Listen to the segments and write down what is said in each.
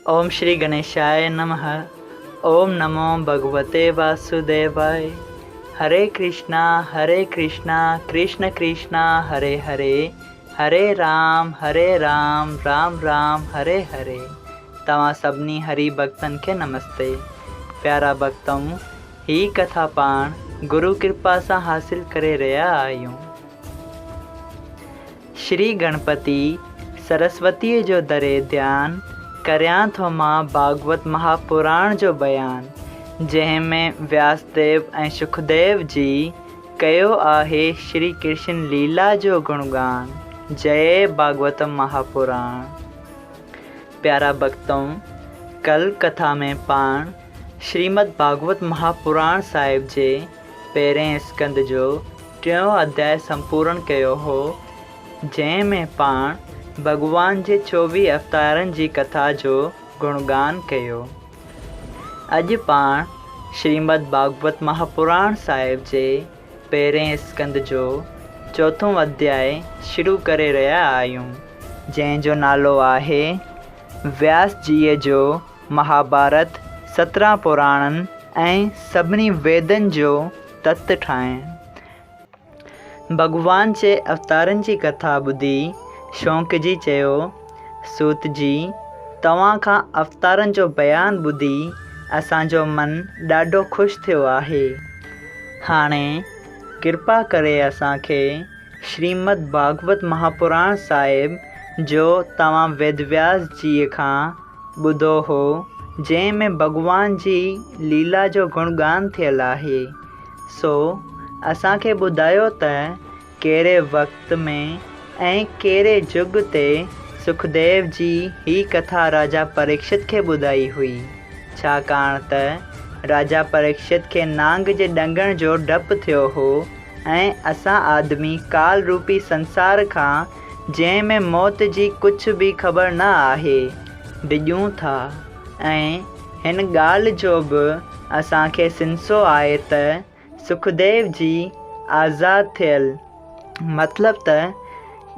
ओम श्री गणेशाय नमः। ओम नमो भगवते वासुदेवाय। हरे कृष्णा कृष्ण कृष्णा हरे हरे, हरे राम राम राम हरे हरे। तव्हां सभिनी हरि भक्तन के नमस्ते। प्यारा भक्तों, ही कथा पाण गुरु कृपा से हासिल करे रहा आयूं। श्री गणपति सरस्वती जो दरे ध्यान कर्यां थो मां भागवत महापुराण जो बयान, जंहिंमें व्यासदेव ऐं सुखदेव जी कयो आहे श्री कृष्ण लीला जो गुणगान। जय भागवत महापुराण। प्यारा भक्तों, कल कथा में पाण श्रीमद् भागवत महापुराण साहिब जे पहिरें स्कंद जो 3 अध्याय संपूर्ण कयो हो, जंहिंमें पाण भगवान जे 24 अवतारनि जी कथा जो गुणगान कयो। अॼु पाण श्रीमद् भागवत महापुराण साहिब जे पहिरें स्कंद जो 4 अध्याय शुरू करे रहिया आहियूं, जंहिंजो नालो आहे व्यास जीअ जो महाभारत 17 पुराणनि ऐं सभिनी वेदनि जो तत्व ठाहिण। भगवान जे अवतारनि जी कथा ॿुधी शौंक जी चयो, सूत जी, तव्हां खां अवतारनि जो बयान ॿुधी असांजो मन ॾाढो ख़ुशि थियो आहे। हाणे कृपा करे असांखे श्रीमद् भागवत महापुराण साहिब जो तव्हां वेदव्यास जीअ खां ॿुधो हो, जंहिंमें भगवान जी लीला जो गुणगान थियल आहे, सो असांखे ॿुधायो त कहिड़े वक़्त में ऐं कहिड़े युग ते सुखदेव जी ही कथा राजा परीक्षित खे ॿुधाई हुई, छाकाणि त राजा परीक्षित खे नांग जे ॾंगण जो डपु थियो हो ऐं असां आदमी काल रूपी संसार खां, जंहिंमें मौत जी कुझु बि ख़बर न आहे, डिॼूं था। ऐं हिन ॻाल्हि जो बि असांखे सिंसो आहे त सुखदेव जी आज़ादु थियल मतिलबु त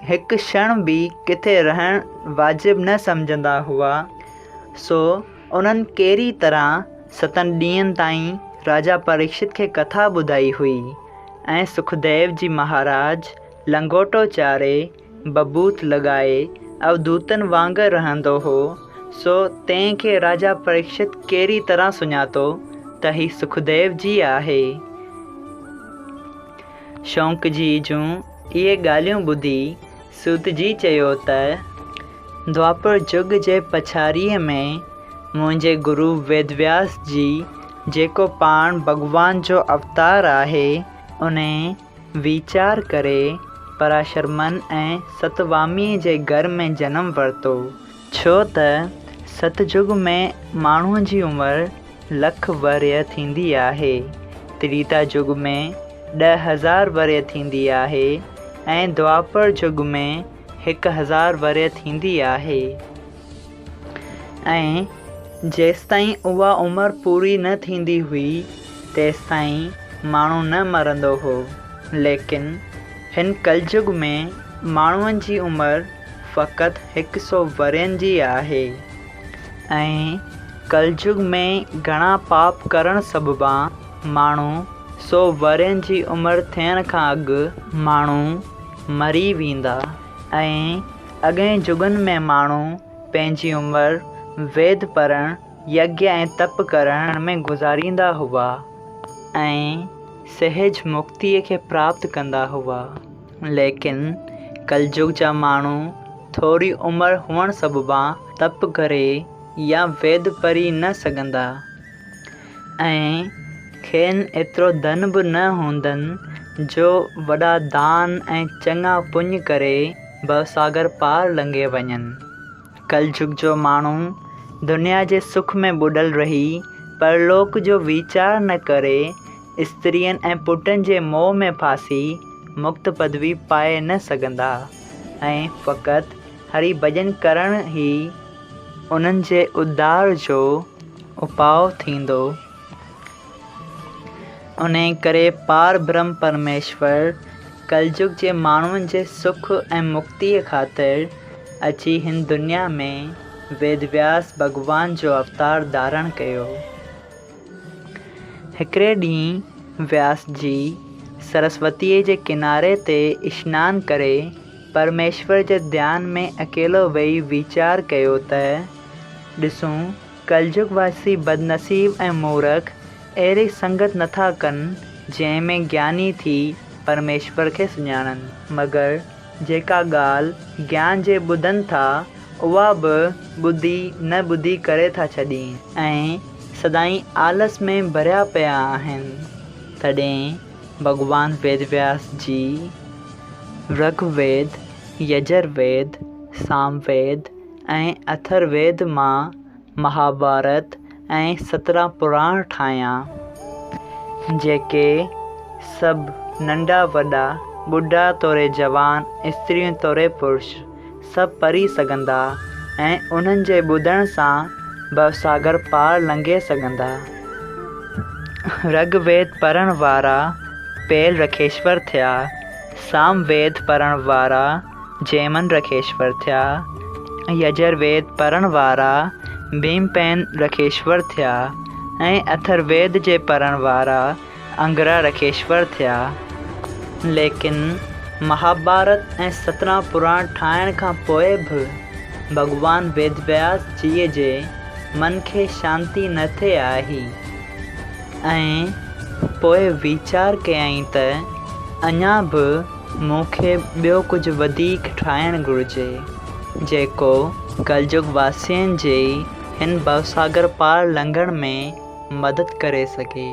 हिकु क्षण बि किथे रहणु वाजिबु न सम्झंदा हुआ, सो उन्हनि कहिड़ी तरह 7 ॾींहंनि ताईं राजा परीक्षित खे कथा ॿुधाई हुई ऐं सुखदेव जी महाराज लंगोटो चारे बबूत लॻाए अवधूतनि वांगुरु रहंदो हो, सो तंहिंखे राजा परीक्षित कहिड़ी तरह सुञातो त ही सुखदेव जी आहे। शौंक जी जूं इहे ॻाल्हियूं ॿुधी सूत जी चयो त द्वापर युग जे पछाड़ीअ में मुंहिंजे गुरु वेदव्यास जी, जेको पाण भगवान जो अवतार आहे, उन वीचार करे पराशरमन ऐं सतवामीअ जे घर में जनम वरितो, छो त सतयुग में माण्हूअ जी उमिरि 1,00,000 वर्य थींदी आहे, त्रेता युग में 10,000 वर्य थींदी आहे ऐं द्वापर युग में 1,000 वर्य थींदी आहे। ऐं जेसिताईं उहा उमिरि पूरी न थींदी हुई, तेसिताईं माण्हू न मरंदो हो, लेकिन हिन कलयुग में माण्हुनि जी उमिरि फ़क़ति 100 वर्यनि जी आहे। ऐं कलयुग में घणा पाप करण सबबा माण्हू 100 वर्यनि जी उमिरि थियण खां अॻु माण्हू मरी वेंदा ऐं अॻे युगनि में माण्हू पंहिंजी उमिरि वेद पढ़ण, यज्ञ ऐं तप करण में गुज़ारींदा हुआ ऐं सहज मुक्तिअ खे प्राप्त कंदा हुआ, लेकिन कलयुग जा माण्हू थोरी उमिरि हुअण सबबा तप करे या वेद पढ़ी न सघंदा ऐं खेनि एतिरो धन बि न हूंदनि जो वॾा दान ऐं चङा पुञ करे भवसागर पार लंघे वञनि। कलयुग जो माण्हू दुनिया जे सुख में ॿुॾल रही परलोक जो वीचार न करे स्त्रियनि ऐं पुटनि जे मोह में फासी मुक्त पदवी पाए न सघंदा ऐं फ़क़ति हरि भॼन करण ई उन्हनि जे उद्धार जो उपाउ थींदो। उन करे पार ब्रह्म परमेश्वर कलयुग जे माण्हुनि जे सुख ऐं मुक्तिअ ख़ातिर अची हिन दुनिया में वेदव्यास भॻवान जो अवतार धारण कयो। हिकिड़े ॾींहुं व्यास जी सरस्वतीअ जे किनारे ते सनानु करे परमेश्वर जे ध्यान में अकेलो वेही वीचार कयो त ॾिसूं कलयुगवासी बदनसीब ऐं मूर्ख अहिड़ी संगत नथा कनि जंहिंमें ज्ञानी थी परमेश्वर खे सुञाणनि, मगर जेका ॻाल्हि ज्ञान जे ॿुधनि था उहा बि न ॿुधी करे था छॾनि ऐं सदाईं आलस में भरिया पिया आहिनि। तॾहिं भॻवान वेदव्यास जी ऋग्वेद, यजुर्वेद, सामवेद ऐं अथर्ववेद मां महाभारत ऐं 17 पुराण ठाहिया, जेके सभु नंढा वॾा, ॿुढा तोरे जवान, स्त्रियूं तोरे पुरुष सभु पढ़ी सघंदा ऐं उन्हनि जे ॿुधण सां भवसागर पार लंघे सघंदा। ऋग्वेद पढ़ण वारा पेल रखेश्वर थिया, सामवेद पढ़ण वारा जैमन रखेश्वर थिया, यजुर्वेद पढ़ण वारा भीमपेन रखेश्वर थिया ऐं अथर्ववेद जे पढ़ण वारा अंगरा रखेश्वर थिया। लेकिन महाभारत ऐं 17 पुराण ठाहिण खां पोइ बि भॻवान वेदव्यास जीअ जे मन खे शांती न थिए आई ऐं पोइ वीचार कयईं त अञा बि मूंखे ॿियो कुझु वधीक ठाहिणु घुरिजे जेको कलयुग वासियुनि जे हिन भवसागर पार लंघण में मदद करे सघे।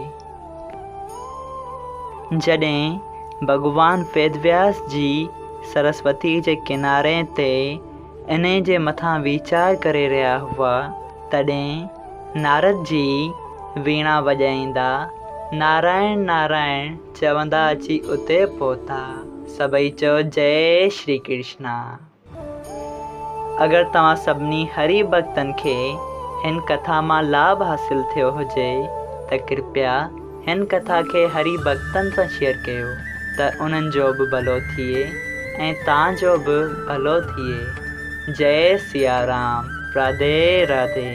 जॾहिं भॻवान वेदव्यास जी सरस्वती जे किनारे ते इन जे मथां वीचार करे रहिया हुआ, तॾहिं नारद जी वीणा वॼाईंदा नारायण नारायण चवंदा अची उते पहुता। सभई चओ जय श्री कृष्णा। अगरि तव्हां सभिनी हरि भक्तनि खे हिन कथा मां लाभ हासिल थियो हुजे त कृपया हिन कथा खे हरि भक्तनि सां शेयर कयो त उन्हनि जो बि भलो थिए ऐं तव्हांजो बि भलो थिए। जय सिया राम। राधे राधे।